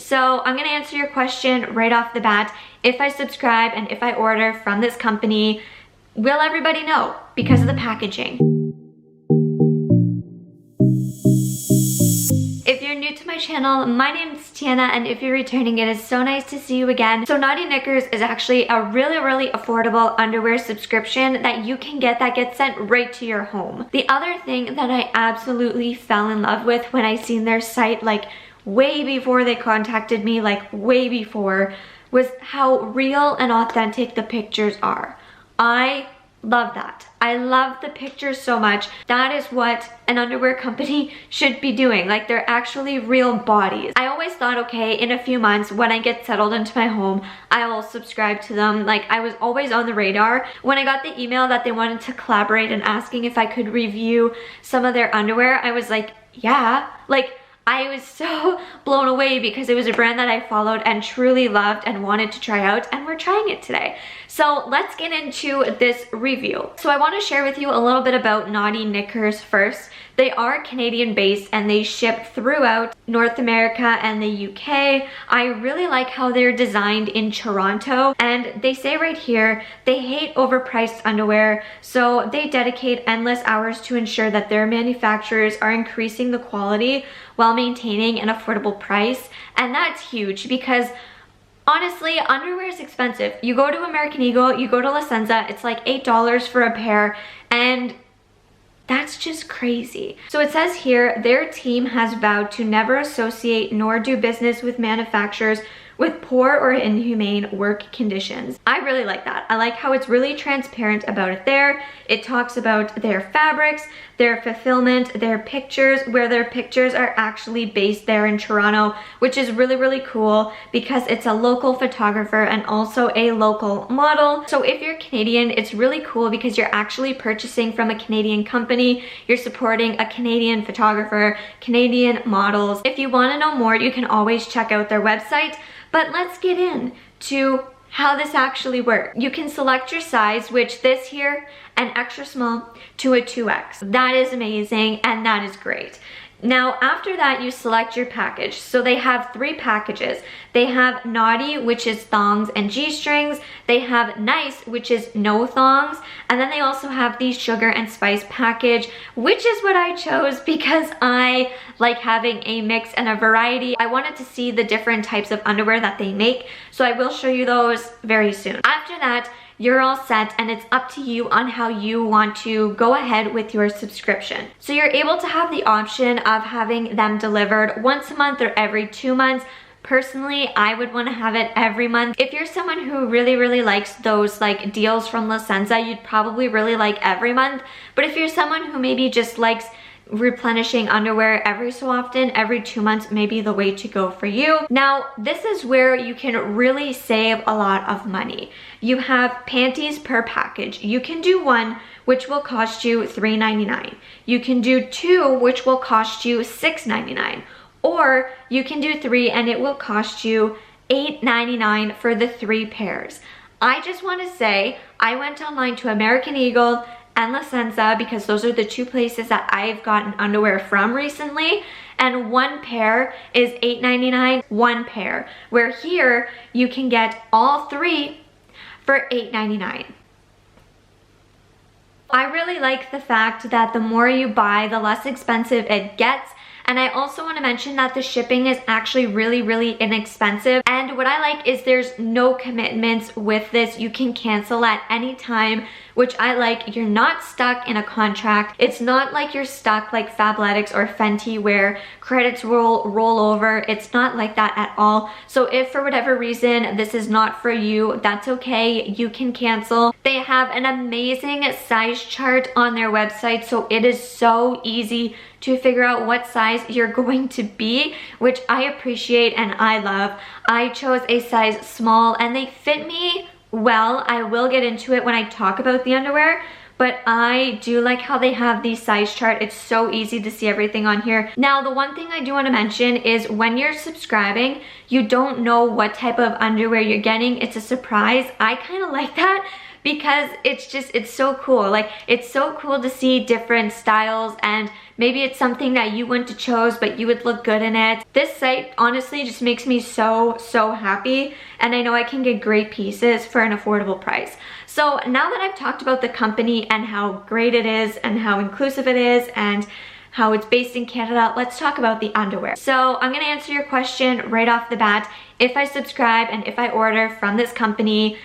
So I'm gonna answer your question right off the bat. If I subscribe and if I order from this company, will everybody know? Because of the packaging. If you're new to my channel, my name is Tiana, and if you're returning, it is so nice to see you again. So Knotty Knickers is actually a really affordable underwear subscription that you can get that gets sent right to your home. The other thing that I absolutely fell in love with when I seen their site, like way before they contacted me, like way before, was how real and authentic the pictures are. I love that. I love the pictures so much. That is what an underwear company should be doing. Like, they're actually real bodies. I always thought, okay, in a few months when I get settled into my home, I will subscribe to them. Like, I was always on the radar. When I got the email that they wanted to collaborate and asking if I could review some of their underwear, I was like, yeah. Like, I was so blown away because it was a brand that I followed and truly loved and wanted to try out, and we're trying it today. So let's get into this review. So I want to share with you a little bit about Knotty Knickers first. They are Canadian based and they ship throughout North America and the UK. I really like how they're designed in Toronto, and they say right here they hate overpriced underwear, so they dedicate endless hours to ensure that their manufacturers are increasing the quality while maintaining an affordable price. And that's huge because honestly, underwear is expensive. You go to American Eagle, you go to La Senza, it's like $8 for a pair, and that's just crazy. So it says here, their team has vowed to never associate nor do business with manufacturers with poor or inhumane work conditions. I really like that. I like how it's really transparent about it there. It talks about their fabrics, their fulfillment, their pictures, where their pictures are actually based there in Toronto, which is really cool because it's a local photographer and also a local model. So if you're Canadian, it's really cool because you're actually purchasing from a Canadian company. You're supporting a Canadian photographer, Canadian models. If you want to know more, you can always check out their website. But let's get into how this actually works. You can select your size, which this here, an extra small to a 2X. That is amazing and that is great. Now, after that, you select your package. So they have 3 packages. They have Knotty, which is thongs and G-strings. They have Nice, which is no thongs. And then they also have the sugar and spice package, which is what I chose because I like having a mix and a variety. I wanted to see the different types of underwear that they make. So I will show you those very soon. After that, you're all set and it's up to you on how you want to go ahead with your subscription. So you're able to have the option of having them delivered once a month or every 2 months. Personally, I would want to have it every month. If you're someone who really likes those like deals from La Senza, you'd probably really like every month. But if you're someone who maybe just likes replenishing underwear every so often, every 2 months may be the way to go for you. Now, this is where you can really save a lot of money. You have panties per package. You can do 1, which will cost you $3.99. You can do 2, which will cost you $6.99. Or you can do 3 and it will cost you $8.99 for the 3 pairs. I just want to say, I went online to American Eagle and La Senza because those are the 2 places that I've gotten underwear from recently, and 1 pair is $8.99, 1 pair, where here you can get all 3 for $8.99. I really like the fact that the more you buy, the less expensive it gets. And I also want to mention that the shipping is actually really inexpensive. And what I like is there's no commitments with this. You can cancel at any time, which I like. You're not stuck in a contract. It's not like you're stuck like Fabletics or Fenty where credits will roll over. It's not like that at all. So if for whatever reason this is not for you, that's okay. You can cancel. They have an amazing size chart on their website, so it is so easy to figure out what size you're going to be, which I appreciate and I love. I chose a size small and they fit me well. I will get into it when I talk about the underwear, but I do like how they have the size chart. It's so easy to see everything on here. Now, the one thing I do want to mention is when you're subscribing, you don't know what type of underwear you're getting. It's a surprise. I kind of like that because it's so cool. Like, it's so cool to see different styles and maybe it's something that you wouldn't have chose, but you would look good in it. This site honestly just makes me so happy, and I know I can get great pieces for an affordable price. So now that I've talked about the company and how great it is and how inclusive it is and how it's based in Canada, let's talk about the underwear. So I'm gonna answer your question right off the bat. If I subscribe and if I order from this company,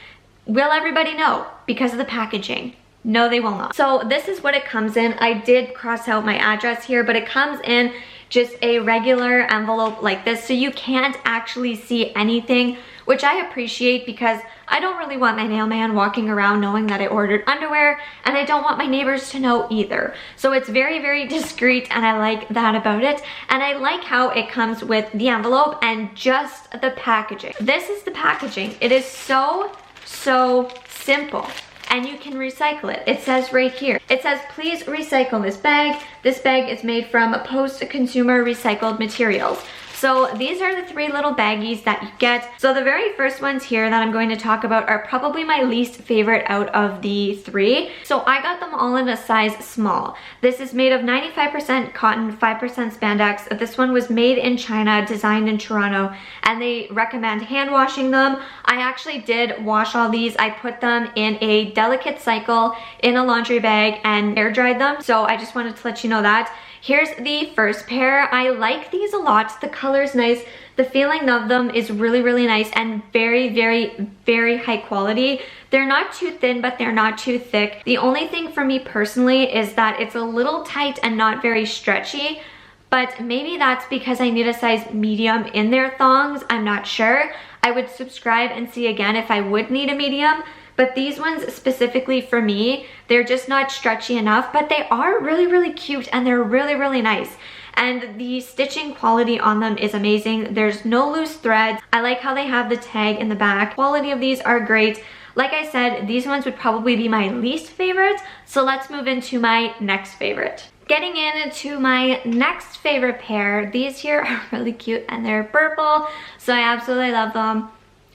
will everybody know because of the packaging? No, they will not. So this is what it comes in. I did cross out my address here, but it comes in just a regular envelope like this, so you can't actually see anything, which I appreciate because I don't really want my mailman walking around knowing that I ordered underwear, and I don't want my neighbors to know either. So it's very discreet, and I like that about it. And I like how it comes with the envelope and just the packaging. This is the packaging. It is so simple. And you can recycle it. It says right here. It says, please recycle this bag. This bag is made from post-consumer recycled materials. So these are the 3 little baggies that you get. So the very first ones here that I'm going to talk about are probably my least favorite out of the 3. So I got them all in a size small. This is made of 95% cotton, 5% spandex. This one was made in China, designed in Toronto, and they recommend hand washing them. I actually did wash all these. I put them in a delicate cycle in a laundry bag and air dried them. So I just wanted to let you know that. Here's the first pair. I like these a lot. The color's nice. The feeling of them is really nice and very high quality. They're not too thin, but they're not too thick. The only thing for me personally is that it's a little tight and not very stretchy, but maybe that's because I need a size medium in their thongs. I'm not sure. I would subscribe and see again if I would need a medium. But these ones specifically for me, they're just not stretchy enough, but they are really cute and they're really nice. And the stitching quality on them is amazing. There's no loose threads. I like how they have the tag in the back. Quality of these are great. Like I said, these ones would probably be my least favorite. So let's move into my next favorite. Getting into my next favorite pair, these here are really cute and they're purple. So I absolutely love them.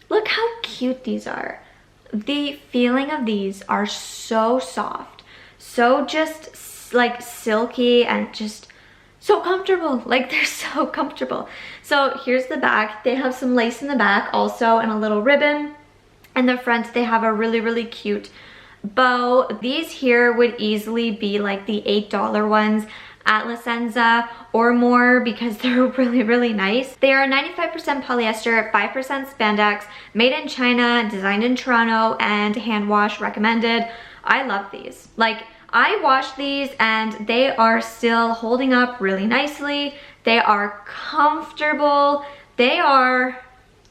Look how cute these are. The feeling of these are so soft, so just like silky and just so comfortable. Like they're so comfortable. So here's the back. They have some lace in the back also and a little ribbon. In the front they have a really cute bow. These here would easily be like the $8 ones at La Senza or more because they're really nice. They are 95% polyester, 5% spandex, made in China, designed in Toronto, and hand wash recommended. I love these. Like, I washed these and they are still holding up really nicely. They are comfortable. They are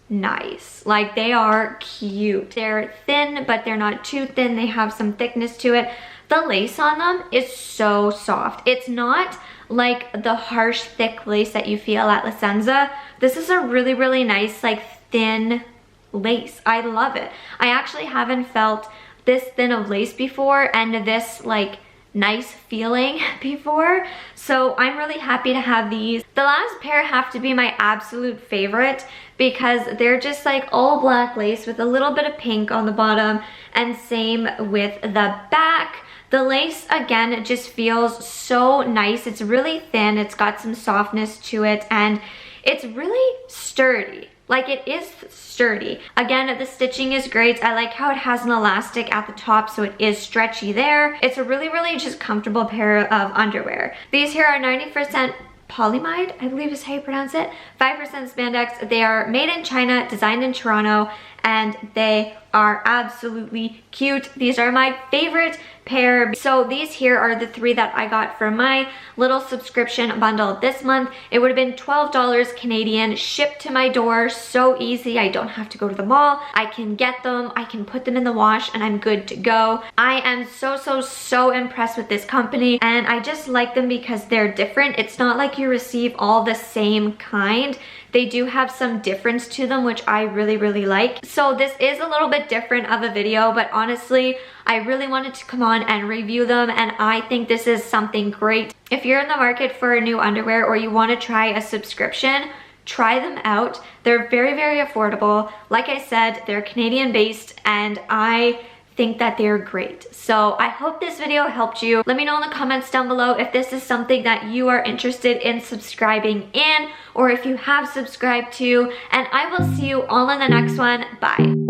nice. Like, they are cute. They're thin, but they're not too thin. They have some thickness to it. The lace on them is so soft. It's not like the harsh, thick lace that you feel at La Senza. This is a really nice, like, thin lace. I love it. I actually haven't felt this thin of lace before and this, like, nice feeling before. So I'm really happy to have these. The last pair have to be my absolute favorite because they're just like all black lace with a little bit of pink on the bottom, and same with the back. The lace, again, just feels so nice. It's really thin, it's got some softness to it, and it's really sturdy. Like, it is sturdy. Again, the stitching is great. I like how it has an elastic at the top, so it is stretchy there. It's a really just comfortable pair of underwear. These here are 90% polyamide, I believe is how you pronounce it. 5% spandex. They are made in China, designed in Toronto, and they are absolutely cute. These are my favorite pair. So these here are the 3 that I got for my little subscription bundle this month. It would have been $12 Canadian, shipped to my door. So easy. I don't have to go to the mall. I can get them, I can put them in the wash, and I'm good to go. I am so impressed with this company, and I just like them because they're different. It's not like you receive all the same kind. They do have some difference to them, which I really like. So this is a little bit different of a video, but honestly, I really wanted to come on and review them, and I think this is something great. If you're in the market for new underwear or you want to try a subscription, try them out. They're very affordable. Like I said, they're Canadian based, and I think that they're great. So I hope this video helped you. Let me know in the comments down below if this is something that you are interested in subscribing in, or if you have subscribed to, and I will see you all in the next one. Bye.